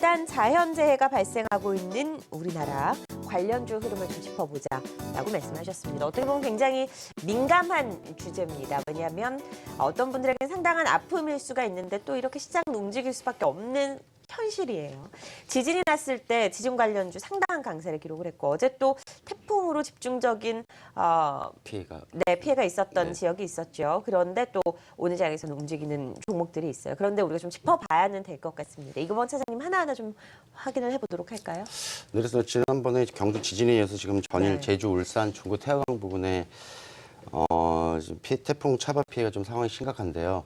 일단 자연재해가 발생하고 있는 우리나라 관련주 흐름을 좀 짚어보자라고 말씀하셨습니다. 어떻게 보면 굉장히 민감한 주제입니다. 왜냐하면 어떤 분들에게는 상당한 아픔일 수가 있는데 또 이렇게 시장을 움직일 수밖에 없는 현실이에요. 지진이 났을 때 지진 관련주 상당한 강세를 기록을 했고 어제 또 태풍으로 집중적인 피해가 있었던 지역이 있었죠. 그런데 또 오늘 장에서는 움직이는 종목들이 있어요. 그런데 우리가 좀 짚어봐야는 될 것 같습니다. 이금원 차장님 하나하나 좀 확인을 해보도록 할까요? 네, 그래서 지난번에 경주 지진에 의해서 지금 전일 네. 제주, 울산, 중구, 태화강 부분에 지금 태풍 차박 피해가 좀 상황이 심각한데요.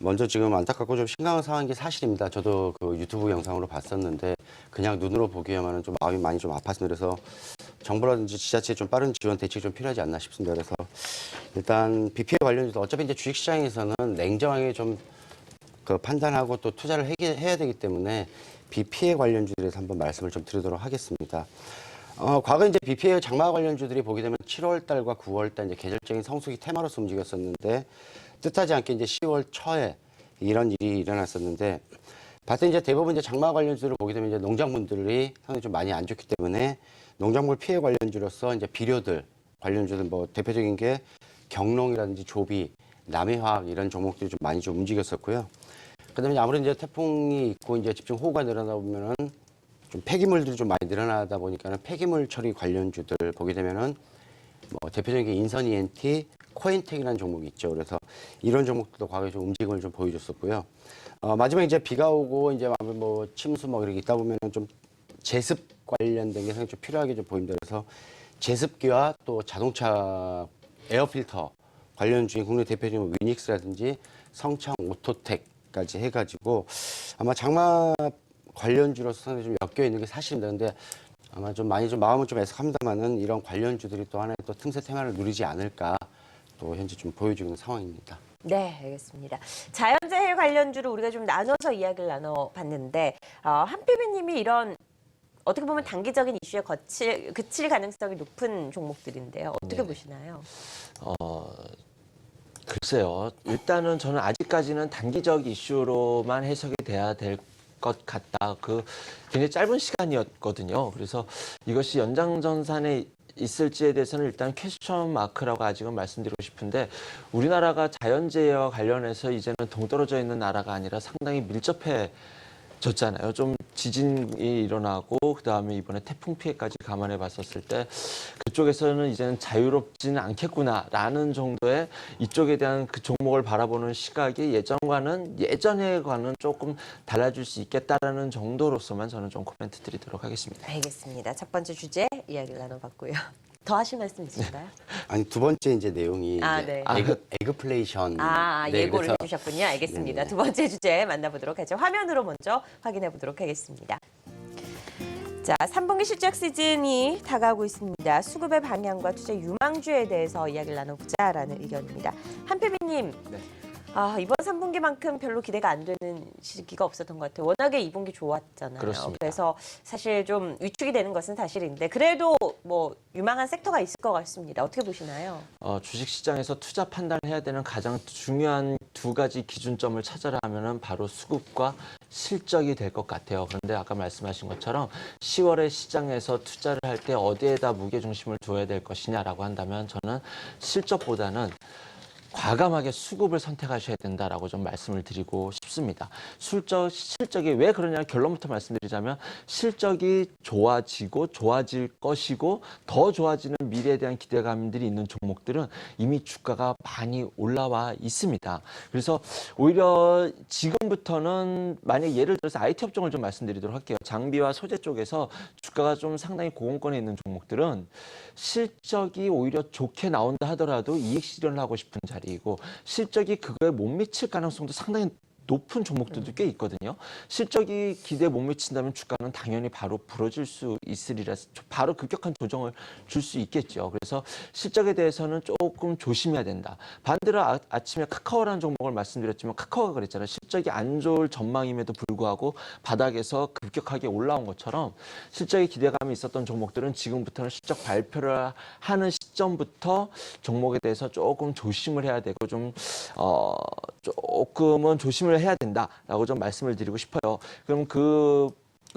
먼저 지금 안타깝고 좀 심각한 상황인 게 사실입니다. 저도 그 유튜브 영상으로 봤었는데 그냥 눈으로 보기에만은 좀 마음이 많이 좀 아팠습니다. 그래서 정부라든지 지자체에 좀 빠른 지원 대책이 좀 필요하지 않나 싶습니다. 그래서 일단 비 피해 관련해서 어차피 이제 주식시장에서는 냉정하게 좀 그 판단하고 또 투자를 해야 되기 때문에 비 피해 관련주들에서 한번 말씀을 좀 드리도록 하겠습니다. 과거 이제 비 피해 장마 관련주들이 보게 되면 7월 달과 9월 달 이제 계절적인 성수기 테마로서 움직였었는데 뜻하지 않게 이제 10월 초에 이런 일이 일어났었는데 봤더니 이제 대부분 이제 장마 관련주를 보게 되면 이제 농작물들이 상당히 좀 많이 안 좋기 때문에 농작물 피해 관련주로서 이제 비료들 관련주들 뭐 대표적인 게 경농이라든지 조비, 남해화학 이런 종목들이 좀 많이 좀 움직였었고요. 그다음에 아무래도 이제 태풍이 있고 이제 집중 호우가 늘어나다 보면은 좀 폐기물들이 좀 많이 늘어나다 보니까는 폐기물 처리 관련주들 보게 되면은 뭐 대표적인 게 인선 ENT, 코엔텍이라는 종목이 있죠. 그래서 이런 종목들도 과거에 좀 움직임을 좀 보여줬었고요. 마지막에 이제 비가 오고 이제 뭐 침수 뭐 이렇게 있다 보면은 좀 제습 관련된 게 상당히 좀 필요하게 좀 보입니다. 그래서 제습기와 또 자동차 에어필터 관련주인 국내 대표적인 위닉스라든지 성창 오토텍까지 해가지고 아마 장마 관련주로서 상당히 좀 엮여 있는 게 사실입니다. 근데 아마 좀 많이 좀 마음은 좀 애석합니다만은 이런 관련주들이 또 하나의 또 틈새 테마를 누리지 않을까 또 현재 좀 보여주고 있는 상황입니다. 네, 알겠습니다. 자연재해 관련주를 우리가 좀 나눠서 이야기를 나눠봤는데 한피비님이 이런 어떻게 보면 단기적인 이슈에 그칠 가능성이 높은 종목들인데요. 어떻게 보시나요? 글쎄요. 일단은 저는 아직까지는 단기적 이슈로만 해석이 돼야 될 것 같다. 굉장히 짧은 시간이었거든요. 그래서 이것이 연장전산에 있을지에 대해서는 일단 퀘스천 마크라고 아직은 말씀드리고 싶은데 우리나라가 자연재해와 관련해서 이제는 동떨어져 있는 나라가 아니라 상당히 밀접해졌잖아요. 좀 지진이 일어나고 그다음에 이번에 태풍 피해까지 감안해 봤었을 때 그쪽에서는 이제는 자유롭지는 않겠구나라는 정도의 이쪽에 대한 그 종목을 바라보는 시각이 예전에과는 조금 달라질 수 있겠다라는 정도로서만 저는 좀 코멘트 드리도록 하겠습니다. 알겠습니다. 첫 번째 주제 이야기를 나눠봤고요. 더 하실 말씀 있으신가요? 아니 두 번째 이제 내용이 네. 에그플레이션. 네, 예고를 그래서 해주셨군요. 알겠습니다. 네네. 두 번째 주제 만나보도록 하죠. 화면으로 먼저 확인해 보도록 하겠습니다. 자, 3분기 실적 시즌이 다가오고 있습니다. 수급의 방향과 투자 유망주에 대해서 이야기를 나눠보자라는 의견입니다. 한표비님, 네. 이번 3분기만큼 별로 기대가 안 되는 시기가 없었던 것 같아요. 워낙에 2분기 좋았잖아요. 그렇습니다. 그래서 사실 좀 위축이 되는 것은 사실인데 그래도 뭐 유망한 섹터가 있을 것 같습니다. 어떻게 보시나요? 주식시장에서 투자 판단해야 되는 가장 중요한 두 가지 기준점을 찾아라 하면은 바로 수급과 실적이 될 것 같아요. 그런데 아까 말씀하신 것처럼 10월에 시장에서 투자를 할 때 어디에다 무게중심을 둬야 될 것이냐라고 한다면 저는 실적보다는 과감하게 수급을 선택하셔야 된다라고 좀 말씀을 드리고 싶습니다. 실적이 왜 그러냐 결론부터 말씀드리자면 실적이 좋아지고 좋아질 것이고 더 좋아지는 미래에 대한 기대감들이 있는 종목들은 이미 주가가 많이 올라와 있습니다. 그래서 오히려 지금부터는 만약 예를 들어서 IT 업종을 좀 말씀드리도록 할게요. 장비와 소재 쪽에서 주가가 좀 상당히 고공권에 있는 종목들은 실적이 오히려 좋게 나온다 하더라도 이익 실현을 하고 싶은 자리이고 실적이 그거에 못 미칠 가능성도 상당히 높은 종목들도 꽤 있거든요. 실적이 기대에 못 미친다면 주가는 당연히 바로 부러질 수 있으리라 바로 급격한 조정을 줄 수 있겠죠. 그래서 실적에 대해서는 조금 조심해야 된다. 반대로 아침에 카카오라는 종목을 말씀드렸지만 카카오가 그랬잖아요. 실적이 안 좋을 전망임에도 불구하고 바닥에서 급격하게 올라온 것처럼 실적에 기대감이 있었던 종목들은 지금부터는 실적 발표를 하는 시점부터 종목에 대해서 조금 조심을 해야 되고 조금은 조심을 해야 된다라고 좀 말씀을 드리고 싶어요. 그럼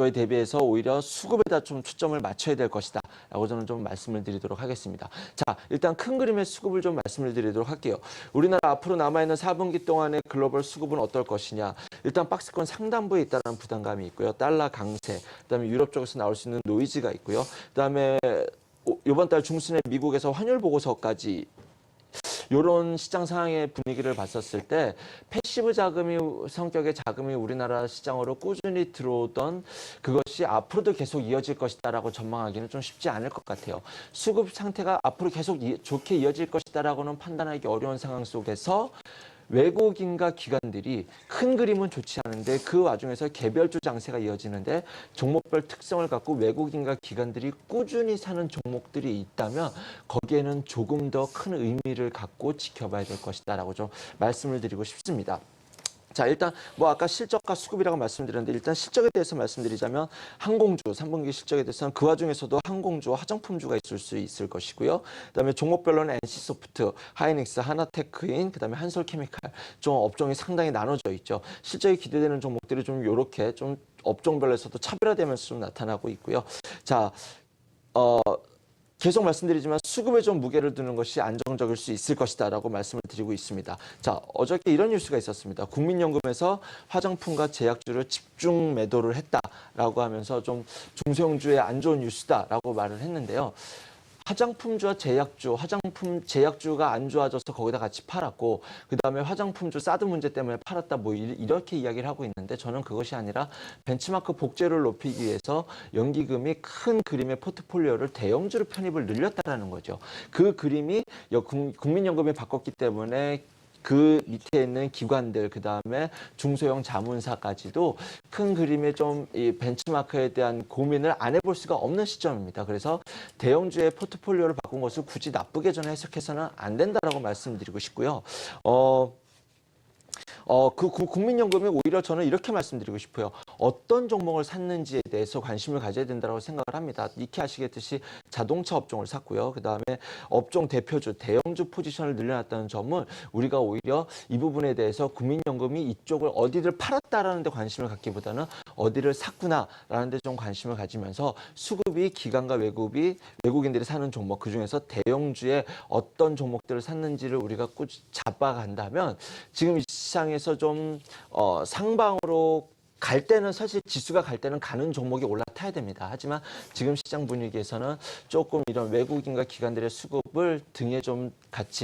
거에 대비해서 오히려 수급에다 좀 초점을 맞춰야 될 것이다 라고 저는 좀 말씀을 드리도록 하겠습니다. 자, 일단 큰 그림의 수급을 좀 말씀을 드리도록 할게요. 우리나라 앞으로 남아있는 4분기 동안의 글로벌 수급은 어떨 것이냐. 일단 박스권 상단부에 있다는 부담감이 있고요. 달러 강세, 그다음에 유럽 쪽에서 나올 수 있는 노이즈가 있고요. 그다음에 이번 달 중순에 미국에서 환율 보고서까지 이런 시장 상황의 분위기를 봤었을 때 패시브 자금이 성격의 자금이 우리나라 시장으로 꾸준히 들어오던 그것이 앞으로도 계속 이어질 것이다라고 전망하기는 좀 쉽지 않을 것 같아요. 수급 상태가 앞으로 계속 좋게 이어질 것이다라고는 판단하기 어려운 상황 속에서 외국인과 기관들이 큰 그림은 좋지 않은데 그 와중에서 개별주 장세가 이어지는데 종목별 특성을 갖고 외국인과 기관들이 꾸준히 사는 종목들이 있다면 거기에는 조금 더 큰 의미를 갖고 지켜봐야 될 것이다라고 좀 말씀을 드리고 싶습니다. 자, 일단 뭐 아까 실적과 수급이라고 말씀드렸는데 일단 실적에 대해서 말씀드리자면 항공주 3분기 실적에 대해서는 그 와중에서도 항공주와 화장품주가 있을 수 있을 것이고요. 그다음에 종목별로는 NC소프트, 하이닉스, 하나테크인, 그다음에 한솔케미칼 좀 업종이 상당히 나눠져 있죠. 실적이 기대되는 종목들이 좀 이렇게 좀 업종별로서도 차별화되면서 좀 나타나고 있고요. 자, 계속 말씀드리지만 수급에 좀 무게를 두는 것이 안정적일 수 있을 것이다라고 말씀을 드리고 있습니다. 자, 어저께 이런 뉴스가 있었습니다. 국민연금에서 화장품과 제약주를 집중 매도를 했다라고 하면서 좀 중소형주의 안 좋은 뉴스다라고 말을 했는데요. 화장품주와 제약주가 안 좋아져서 거기다 같이 팔았고 그다음에 화장품주 사드 문제 때문에 팔았다 뭐 이렇게 이야기를 하고 있는데 저는 그것이 아니라 벤치마크 복제를 높이기 위해서 연기금이 큰 그림의 포트폴리오를 대형주로 편입을 늘렸다라는 거죠. 그 그림이 국민연금이 바꿨기 때문에 그 밑에 있는 기관들 그다음에 중소형 자문사까지도 큰 그림의 좀 이 벤치마크에 대한 고민을 안 해볼 수가 없는 시점입니다. 그래서 대형주의 포트폴리오를 바꾼 것을 굳이 나쁘게 저는 해석해서는 안 된다라고 말씀드리고 싶고요. 국민연금이 오히려 저는 이렇게 말씀드리고 싶어요. 어떤 종목을 샀는지에 대해서 관심을 가져야 된다고 생각을 합니다. 익히 아시겠듯이 자동차 업종을 샀고요. 그다음에 업종 대표주, 대형주 포지션을 늘려놨다는 점은 우리가 오히려 이 부분에 대해서 국민연금이 이쪽을 어디를 팔았다라는 데 관심을 갖기보다는 어디를 샀구나라는 데 좀 관심을 가지면서 수급이 기관과 외국인들이 사는 종목 그중에서 대형주의 어떤 종목들을 샀는지를 우리가 꾸준히 잡아간다면 지금 이 시장에서 좀 상방으로 갈 때는 사실 지수가 갈 때는 가는 종목이 올라타야 됩니다. 하지만 지금 시장 분위기에서는 조금 이런 외국인과 기관들의 수급을 등에 좀 같이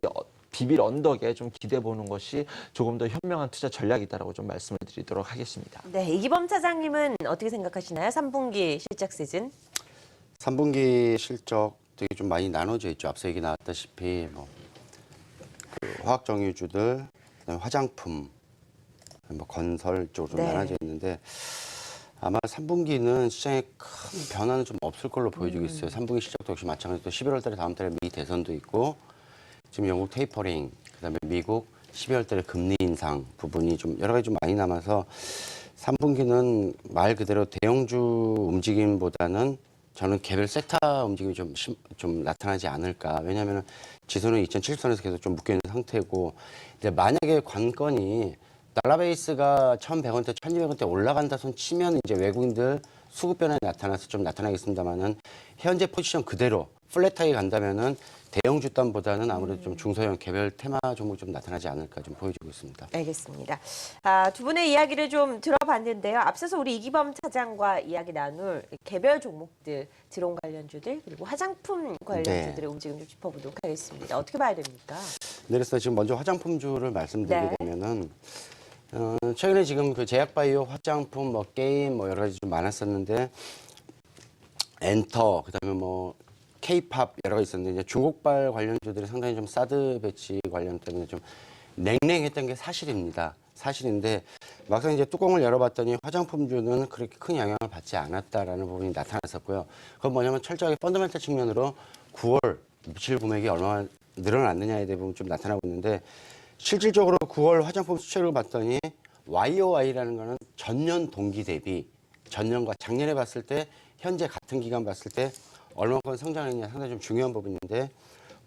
비빌 언덕에 좀 기대 보는 것이 조금 더 현명한 투자 전략이다라고 좀 말씀을 드리도록 하겠습니다. 네, 이기범 차장님은 어떻게 생각하시나요? 3분기 실적 시즌? 3분기 실적 되게 좀 많이 나눠져 있죠. 앞서 얘기 나왔다시피 그 화학정유주들, 그다음에 화장품, 뭐 건설 쪽으로 좀 네. 나눠져 있는데 아마 3분기는 시장에 큰 변화는 좀 없을 걸로 보여지고 있어요. 3분기 실적도 역시 마찬가지로 11월 달에 다음 달에 미 대선도 있고 지금 영국 테이퍼링, 그다음에 미국 12월 달에 금리 인상 부분이 좀 여러 가지 좀 많이 남아서 3분기는 말 그대로 대형주 움직임보다는 저는 개별 섹터 움직임이 좀 나타나지 않을까. 왜냐하면 지수는 2070선에서 계속 좀 묶여 있는 상태고 이제 만약에 관건이 달러 베이스가 1,100원대, 1,200원대 올라간다 손 치면 이제 외국인들 수급 변화에 나타나서 좀 나타나겠습니다만은 현재 포지션 그대로 플랫하게 간다면은 대형주 단보다는 아무래도 좀 중소형 개별 테마 종목이 좀 나타나지 않을까 좀 보여지고 있습니다. 알겠습니다. 두 분의 이야기를 좀 들어봤는데요. 앞서서 우리 이기범 차장과 이야기 나눌 개별 종목들, 드론 관련주들 그리고 화장품 관련주들의 움직임 좀 짚어보도록 하겠습니다. 어떻게 봐야 됩니까? 네, 그래서 지금 먼저 화장품주를 말씀드리게 네. 되면은 최근에 지금 그 제약바이오, 화장품, 뭐 게임, 뭐 여러 가지 좀 많았었는데 엔터, 그다음에 뭐 K-팝 여러 가지 있었는데 이제 중국발 관련주들이 상당히 좀 사드 배치 관련 때문에 좀 냉랭했던 게 사실입니다. 사실인데 막상 이제 뚜껑을 열어봤더니 화장품주는 그렇게 큰 영향을 받지 않았다라는 부분이 나타났었고요. 그건 뭐냐면 철저하게 펀더멘탈 측면으로 9월 미칠 금액이 얼마나 늘어났느냐에 대한 좀 나타나고 있는데 실질적으로 9월 화장품 수출을 봤더니 YOY라는 거는 전년 동기 대비 전년과 작년에 봤을 때 현재 같은 기간 봤을 때 얼마큼 성장했냐 상당히 좀 중요한 부분인데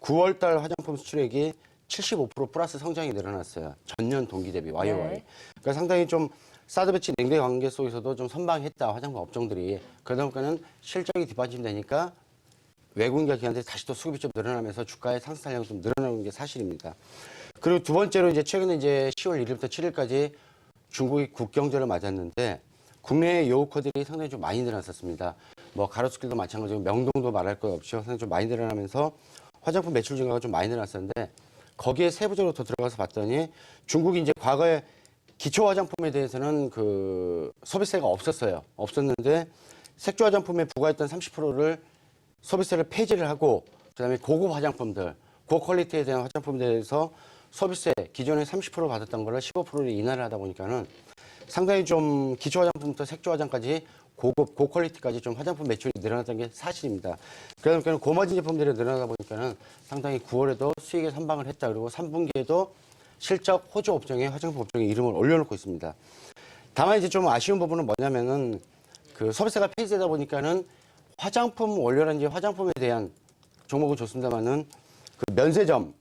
9월 달 화장품 수출액이 75% 플러스 성장이 늘어났어요. 전년 동기 대비 YOY. 네. 그러니까 상당히 좀 사드 배치 냉대 관계 속에서도 좀 선방했다, 화장품 업종들이. 그러다 보니까는 실적이 뒷받침되니까 외국인과 기관들이 다시 또 수급이 좀 늘어나면서 주가의 상승량이 좀 늘어나는 게 사실입니다. 그리고 두 번째로 이제 최근에 이제 10월 1일부터 7일까지 중국이 국경절을 맞았는데 국내의 요우커들이 상당히 좀 많이 늘어났었습니다. 뭐 가로수길도 마찬가지고 명동도 말할 것 없이 상당히 좀 많이 늘어나면서 화장품 매출 증가가 좀 많이 늘어났었는데 거기에 세부적으로 더 들어가서 봤더니 중국이 이제 과거에 기초 화장품에 대해서는 그 소비세가 없었는데 색조 화장품에 부과했던 30%를 소비세를 폐지를 하고 그다음에 고급 화장품들, 고퀄리티에 대한 화장품에 대해서 소비세 기존에 30% 받았던 거를 15%로 인하를 하다 보니까는 상당히 좀 기초 화장품부터 색조 화장까지 고급, 고퀄리티까지 좀 화장품 매출이 늘어났던 게 사실입니다. 그러니까 고마진 제품들이 늘어나다 보니까는 상당히 9월에도 수익에 선방을 했다. 그리고 3분기에도 실적 호조 업종에 화장품 업종에 이름을 올려놓고 있습니다. 다만 이제 좀 아쉬운 부분은 뭐냐면은 그 소비세가 폐지되다 보니까는 화장품 원료라든지 화장품에 대한 종목은 좋습니다만은 그 면세점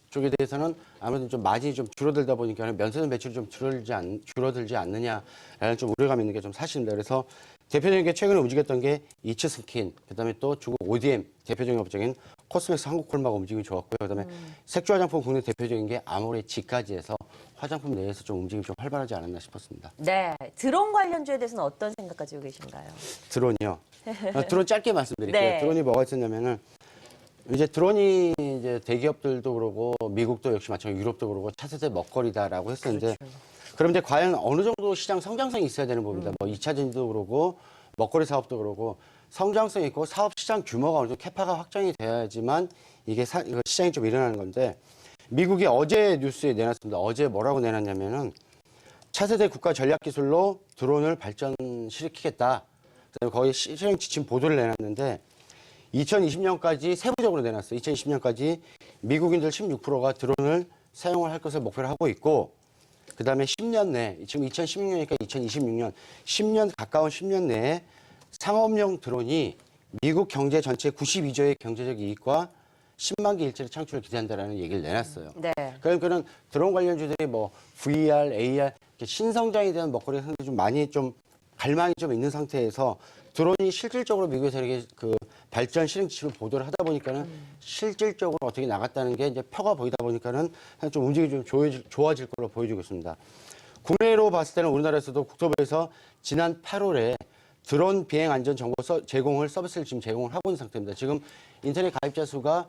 쪽에 대해서는 아무래도 좀 마진이 좀 줄어들다 보니까 면세점 매출이 좀 줄어들지 않느냐라는 좀 우려감이 있는 게 좀 사실입니다. 그래서 대표적인 게 최근에 움직였던 게 이츠스킨, 그다음에 또 중국 ODM 대표적인 업종인 코스맥스 한국콜마가 움직임이 좋았고요. 그다음에 색조 화장품 국내 대표적인 게 아모레지까지 해서 화장품 내에서 좀 움직임이 좀 활발하지 않았나 싶었습니다. 네, 드론 관련주에 대해서는 어떤 생각 가지고 계신가요? 드론이요. 드론 짧게 말씀드릴게요. 네. 드론이 뭐가 있었냐면은 이제 드론이 이제 대기업들도 그러고 미국도 역시 마찬가지로 유럽도 그러고 차세대 먹거리다라고 했었는데 그렇죠. 그럼 이제 과연 어느 정도 시장 성장성이 있어야 되는 부분이다. 뭐 2차 전지도 그러고 먹거리 사업도 그러고 성장성이 있고 사업 시장 규모가 어느 정도 캐파가 확정이 돼야지만 이게 이거 시장이 좀 일어나는 건데 미국이 어제 뉴스에 내놨습니다. 어제 뭐라고 내놨냐면은 차세대 국가 전략 기술로 드론을 발전시키겠다. 그다음에 거의 실행 지침 보도를 내놨는데 2020년까지 세부적으로 내놨어요. 2020년까지 미국인들 16%가 드론을 사용을 할 것을 목표로 하고 있고 그다음에 10년 내 지금 2016년이니까 2026년 10년 가까운 10년 내에 상업용 드론이 미국 경제 전체 92조의 경제적 이익과 10만 개 일자리 창출을 기대한다라는 얘기를 내놨어요. 네. 그런 드론 관련주들이 뭐 VR, AR 이렇게 신성장에 대한 먹거리가 상당히 좀 많이 좀 갈망이 좀 있는 상태에서 드론이 실질적으로 미국에서 이렇게 그 발전 실행 지침을 보도를 하다 보니까는 실질적으로 어떻게 나갔다는 게 이제 표가 보이다 보니까는 좀 움직임이 좀 좋아질 걸로 보여지고 있습니다. 국내로 봤을 때는 우리나라에서도 국토부에서 지난 8월에 드론 비행 안전 정보 제공을 서비스를 지금 제공을 하고 있는 상태입니다. 지금 인터넷 가입자 수가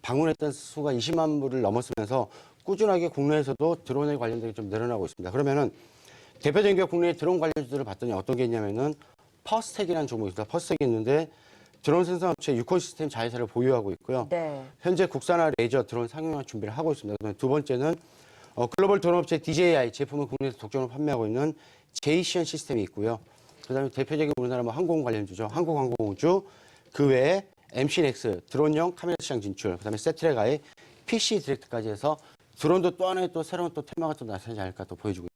방문했던 수가 20만 부를 넘었으면서 꾸준하게 국내에서도 드론에 관련된 게 좀 늘어나고 있습니다. 그러면은 대표적인 게 국내 드론 관련주들을 봤더니 어떤 게 있냐면은 퍼스텍이라는 종목이 있습니다. 퍼스텍이 있는데 드론 생산업체 유콘 시스템 자회사를 보유하고 있고요. 네. 현재 국산화 레이저 드론 상용화 준비를 하고 있습니다. 그다음에 두 번째는 글로벌 드론 업체 DJI 제품을 국내에서 독점으로 판매하고 있는 제이시언 시스템이 있고요. 그다음에 대표적인 우리나라 뭐 항공 관련주죠. 한국항공우주 그 외에 MC넥스 드론용 카메라 시장 진출, 그다음에 세트레가의 PC 디렉트까지 해서 드론도 또 하나의 또 새로운 또 테마가 또 나타나지 않을까 또 보여주고 있습니다.